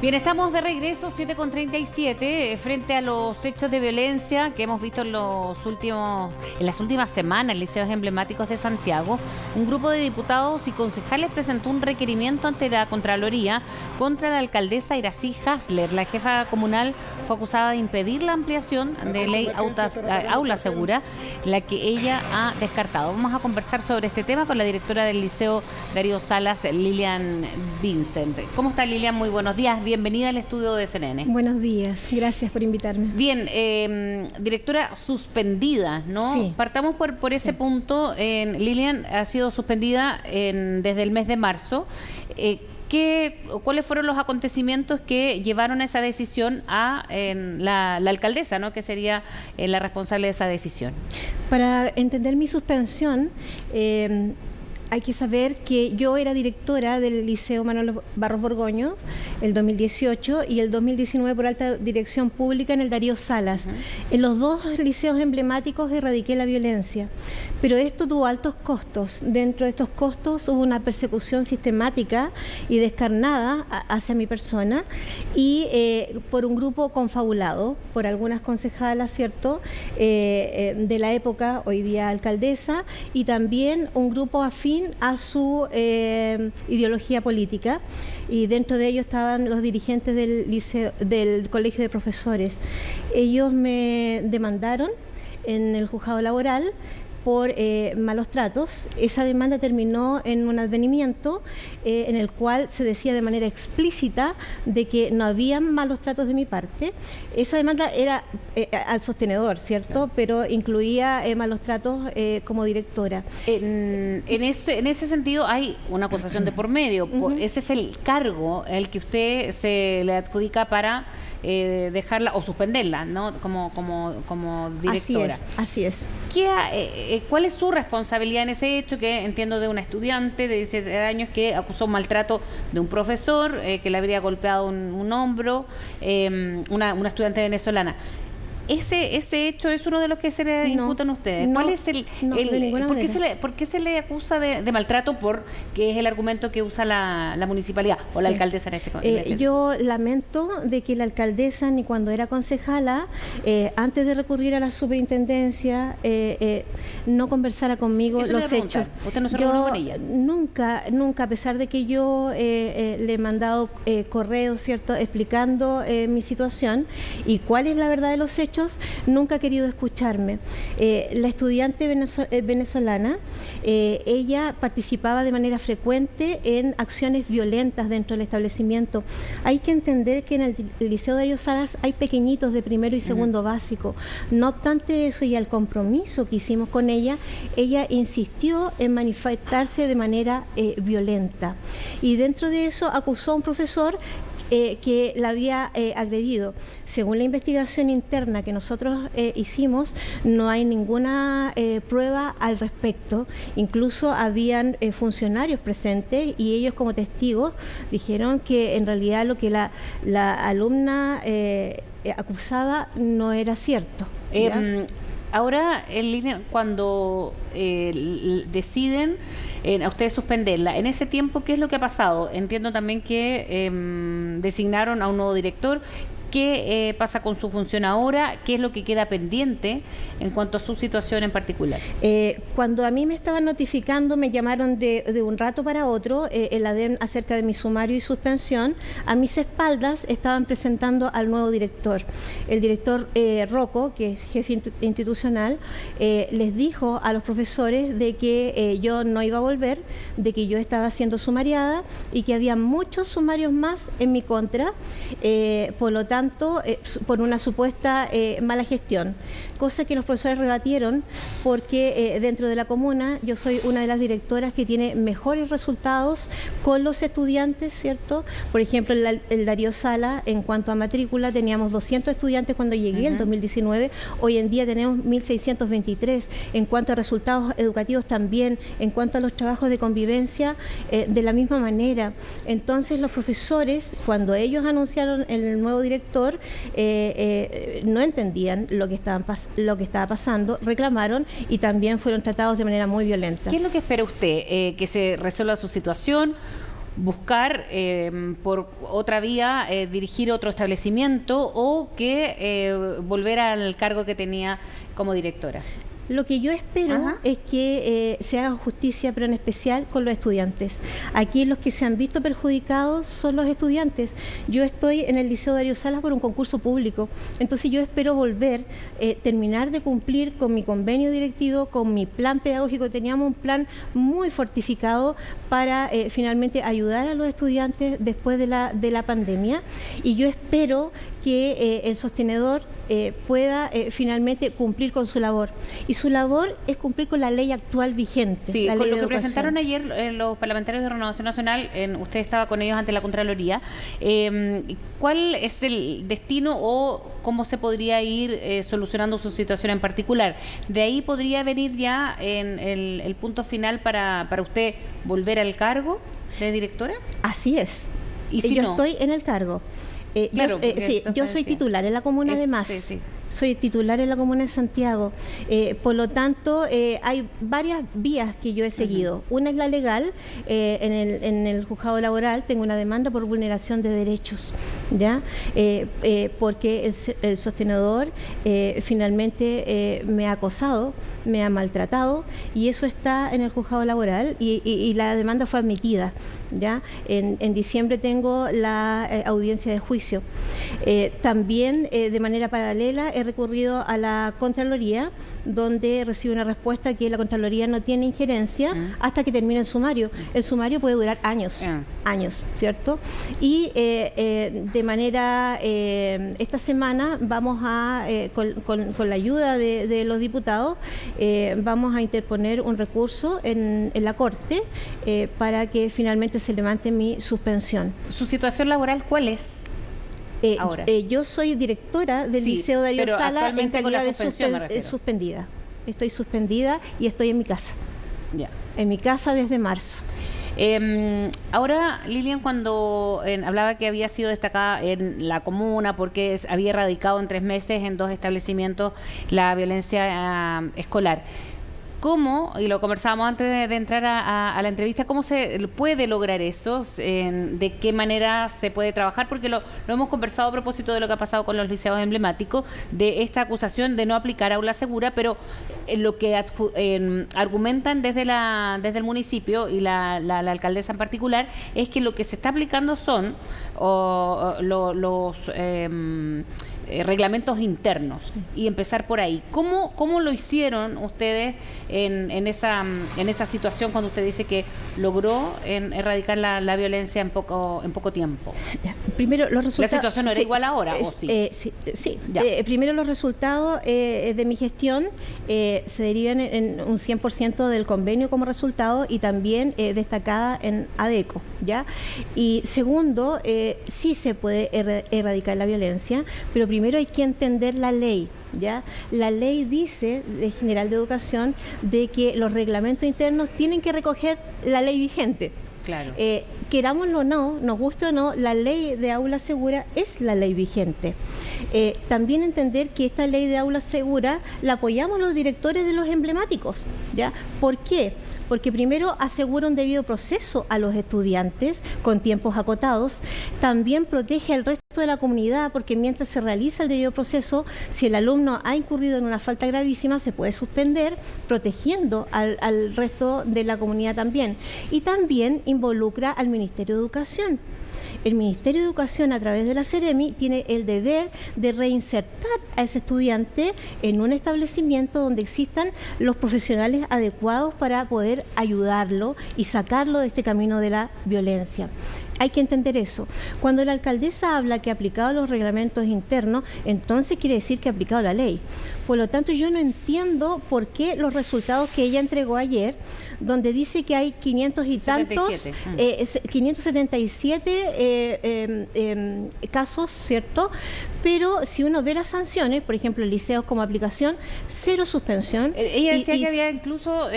Bien, estamos de regreso, 7:37, frente a los hechos de violencia que hemos visto en las últimas semanas en liceos emblemáticos de Santiago. Un grupo de diputados y concejales presentó un requerimiento ante la Contraloría contra la alcaldesa Iracy Hasler. La jefa comunal fue acusada de impedir la ampliación de ley Aula Segura, la que ella ha descartado. Vamos a conversar sobre este tema con la directora del Liceo Darío Salas, Lilian Vincent. ¿Cómo está, Lilian? Muy buenos días. Bienvenida al estudio de CNN. Buenos días, gracias por invitarme. Bien, directora suspendida, ¿no? Sí. Partamos por ese punto. Lilian ha sido suspendida desde el mes de marzo. ¿Cuáles fueron los acontecimientos que llevaron a esa decisión a la alcaldesa, ¿no? Que sería la responsable de esa decisión? Para entender mi suspensión, hay que saber que yo era directora del Liceo Manuel Barros Borgoño el 2018 y el 2019 por alta dirección pública en el Darío Salas. En los dos liceos emblemáticos erradiqué la violencia, pero esto tuvo altos costos. Dentro de estos costos hubo una persecución sistemática y descarnada hacia mi persona y por un grupo confabulado, por algunas concejalas, ¿cierto?, de la época, hoy día alcaldesa, y también un grupo afín a su ideología política, y dentro de ellos estaban los dirigentes del Colegio de Profesores. Ellos me demandaron en el juzgado laboral por malos tratos. Esa demanda terminó en un advenimiento en el cual se decía de manera explícita de que no había malos tratos de mi parte. Esa demanda era al sostenedor, ¿cierto? Claro. Pero incluía malos tratos como directora. En ese sentido hay una acusación de por medio. Ese es el cargo el que usted se le adjudica para dejarla o suspenderla, ¿no? Como directora. Así es. ¿Cuál es su responsabilidad en ese hecho, que entiendo de una estudiante de 17 años que acusó un maltrato de un profesor, que le habría golpeado un hombro, una estudiante venezolana? Ese hecho es uno de los que se le imputan a ustedes. ¿Cuál es ¿por qué se le acusa de maltrato? Que es el argumento que usa la municipalidad o la alcaldesa en este caso. Yo lamento de que la alcaldesa, ni cuando era concejala, antes de recurrir a la superintendencia, no conversara conmigo los hechos. ¿Usted no se reunió con ella? Nunca, a pesar de que yo le he mandado correos, ¿cierto?, explicando mi situación y cuál es la verdad de los hechos, nunca ha querido escucharme. La estudiante venezolana, ella participaba de manera frecuente en acciones violentas dentro del establecimiento. Hay que entender que en el Liceo Darío Salas hay pequeñitos de primero y segundo básico. No obstante eso y al compromiso que hicimos con ella insistió en manifestarse de manera violenta. Y dentro de eso acusó a un profesor que la había agredido. Según la investigación interna que nosotros hicimos, no hay ninguna prueba al respecto. Incluso habían funcionarios presentes y ellos como testigos dijeron que en realidad lo que la alumna acusaba no era cierto. Ahora, en línea, cuando deciden a ustedes suspenderla, en ese tiempo, ¿qué es lo que ha pasado? Entiendo también que designaron a un nuevo director. ¿Qué pasa con su función ahora? ¿Qué es lo que queda pendiente en cuanto a su situación en particular? Cuando a mí me estaban notificando, me llamaron de un rato para otro, el ADEM, acerca de mi sumario y suspensión. A mis espaldas estaban presentando al nuevo director. El director Rocco, que es jefe institucional, les dijo a los profesores de que yo no iba a volver, de que yo estaba siendo sumariada y que había muchos sumarios más en mi contra, por lo tanto, por una supuesta mala gestión, cosa que los profesores rebatieron porque dentro de la comuna yo soy una de las directoras que tiene mejores resultados con los estudiantes, ¿cierto? Por ejemplo, el Darío Salas, en cuanto a matrícula, teníamos 200 estudiantes cuando llegué, el 2019, hoy en día tenemos 1.623. En cuanto a resultados educativos también, en cuanto a los trabajos de convivencia, de la misma manera. Entonces los profesores, cuando ellos anunciaron el nuevo director, no entendían lo que estaba pasando, reclamaron y también fueron tratados de manera muy violenta. ¿Qué es lo que espera usted? ¿Que se resuelva su situación? buscar por otra vía dirigir otro establecimiento o que volver al cargo que tenía como directora. Lo que yo espero Ajá. es que se haga justicia, pero en especial con los estudiantes. Aquí los que se han visto perjudicados son los estudiantes. Yo estoy en el Liceo Darío Salas por un concurso público, entonces yo espero volver, terminar de cumplir con mi convenio directivo, con mi plan pedagógico. Teníamos un plan muy fortificado para finalmente ayudar a los estudiantes después de la pandemia, y yo espero que el sostenedor pueda finalmente cumplir con su labor. Y su labor es cumplir con la ley actual vigente. Sí, la con ley lo de que educación. presentaron ayer los parlamentarios de Renovación Nacional, usted estaba con ellos ante la Contraloría. ¿Cuál es el destino o cómo se podría ir solucionando su situación en particular? De ahí podría venir ya en el punto final para usted volver al cargo de directora. Así es. ¿Y si yo no? estoy en el cargo. Claro, porque esto yo soy decía. titular en la comuna de Mas. Sí, sí. Soy titular en la comuna de Santiago. Por lo tanto, hay varias vías que yo he seguido. Una es la legal. En el juzgado laboral tengo una demanda por vulneración de derechos, ¿ya? Porque el sostenedor finalmente me ha acosado, me ha maltratado, y eso está en el juzgado laboral, y la demanda fue admitida, ¿ya? En diciembre tengo la audiencia de juicio. También, de manera paralela, he recurrido a la Contraloría, donde recibo una respuesta que la Contraloría no tiene injerencia hasta que termine el sumario. El sumario puede durar años, ¿cierto? Y de manera, esta semana vamos a, con la ayuda de los diputados, vamos a interponer un recurso en la Corte para que finalmente se levante mi suspensión. ¿Su situación laboral cuál es? Ahora. Yo soy directora del Liceo Darío pero Salas en actualmente con la calidad de suspensión me refiero. suspendida. Estoy suspendida y estoy en mi casa. Ya. En mi casa desde marzo. Ahora, Lilian, cuando hablaba que había sido destacada en la comuna porque había erradicado en 3 meses en 2 establecimientos la violencia escolar, ¿cómo, y lo conversábamos antes de entrar a la entrevista, cómo se puede lograr eso? ¿De qué manera se puede trabajar? Porque lo hemos conversado a propósito de lo que ha pasado con los liceos emblemáticos, de esta acusación de no aplicar aula segura, pero lo que argumentan desde el municipio y la alcaldesa en particular es que lo que se está aplicando son los reglamentos internos, y empezar por ahí. ¿Cómo lo hicieron ustedes en esa situación cuando usted dice que logró erradicar la violencia en poco tiempo? Primero, los resultados. ¿La situación no era igual ahora o sí? Sí. Primero, los resultados de mi gestión se derivan en un 100% del convenio como resultado, y también destacada en ADECO, ¿ya? Y segundo, sí se puede erradicar la violencia, pero primero hay que entender la ley, ¿ya? La ley dice, de General de Educación, de que los reglamentos internos tienen que recoger la ley vigente. Claro. Querámoslo o no, nos guste o no, la ley de aula segura es la ley vigente. También entender que esta ley de aula segura la apoyamos los directores de los emblemáticos, ¿ya? ¿Por qué? Porque primero asegura un debido proceso a los estudiantes con tiempos acotados, también protege al resto de la comunidad, porque mientras se realiza el debido proceso, si el alumno ha incurrido en una falta gravísima, se puede suspender, protegiendo al resto de la comunidad también. Y también involucra al Ministerio de Educación. El Ministerio de Educación, a través de la Seremi, tiene el deber de reinsertar a ese estudiante en un establecimiento donde existan los profesionales adecuados para poder ayudarlo y sacarlo de este camino de la violencia. Hay que entender eso. Cuando la alcaldesa habla que ha aplicado los reglamentos internos, entonces quiere decir que ha aplicado la ley. Por lo tanto, yo no entiendo por qué los resultados que ella entregó ayer, donde dice que hay 500 y tantos, 577 casos, ¿cierto? Pero si uno ve las sanciones, por ejemplo, el liceo como aplicación, 0 suspensión. Ella decía que había incluso,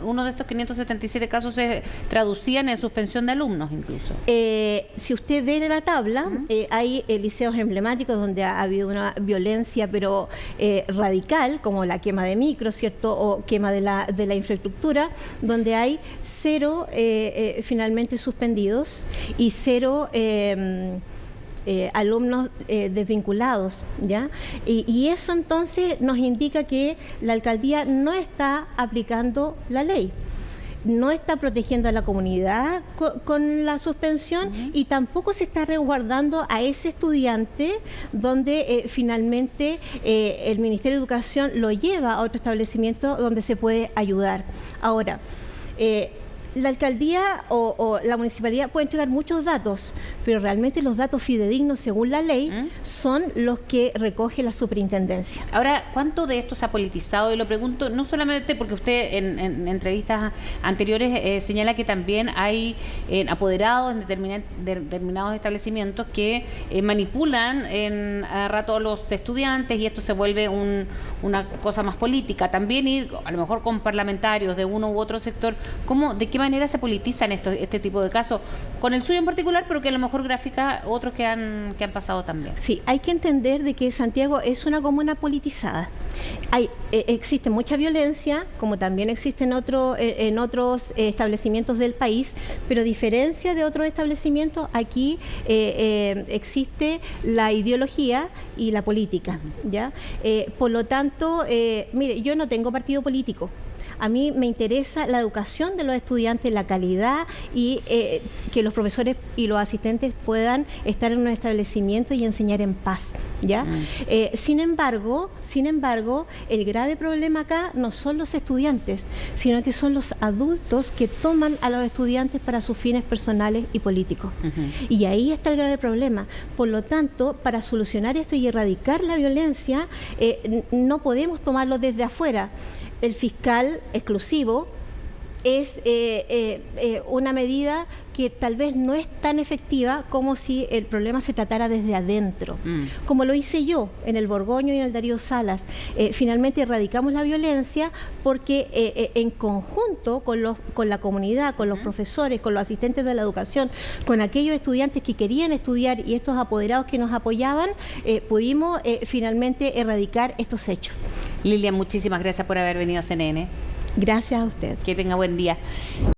uno de estos 577 casos se traducían en suspensión de alumnos, incluso. Si usted ve la tabla, hay liceos emblemáticos donde ha habido una violencia, pero radical, como la quema de micros, ¿cierto? O quema de la infraestructura, donde hay 0 finalmente suspendidos y 0 alumnos desvinculados, ¿ya? Y eso entonces nos indica que la alcaldía no está aplicando la ley, no está protegiendo a la comunidad con la suspensión y tampoco se está resguardando a ese estudiante donde finalmente el Ministerio de Educación lo lleva a otro establecimiento donde se puede ayudar. Ahora, la alcaldía o la municipalidad puede entregar muchos datos, pero realmente los datos fidedignos según la ley son los que recoge la superintendencia. Ahora, ¿cuánto de esto se ha politizado? Y lo pregunto no solamente porque usted en entrevistas anteriores señala que también hay apoderados en determinados establecimientos que manipulan a rato a los estudiantes y esto se vuelve una cosa más política. También ir a lo mejor con parlamentarios de uno u otro sector, ¿de qué manera se politizan este tipo de casos? Con el suyo en particular, pero que a lo mejor gráfica otros que han pasado también. Sí, hay que entender de que Santiago es una comuna politizada. Existe mucha violencia, como también existe en otros establecimientos del país, pero a diferencia de otros establecimientos, aquí existe la ideología y la política, ¿ya? Por lo tanto, mire, yo no tengo partido político. A mí me interesa la educación de los estudiantes, la calidad y que los profesores y los asistentes puedan estar en un establecimiento y enseñar en paz, ¿ya? Sin embargo, el grave problema acá no son los estudiantes, sino que son los adultos que toman a los estudiantes para sus fines personales y políticos. Y ahí está el grave problema. Por lo tanto, para solucionar esto y erradicar la violencia, no podemos tomarlo desde afuera. El fiscal exclusivo es una medida que tal vez no es tan efectiva como si el problema se tratara desde adentro, como lo hice yo en el Borgoño y en el Darío Salas. Finalmente erradicamos la violencia porque en conjunto con la comunidad, con los profesores, con los asistentes de la educación, con aquellos estudiantes que querían estudiar y estos apoderados que nos apoyaban, pudimos finalmente erradicar estos hechos. Lilian, muchísimas gracias por haber venido a CNN. Gracias a usted. Que tenga buen día.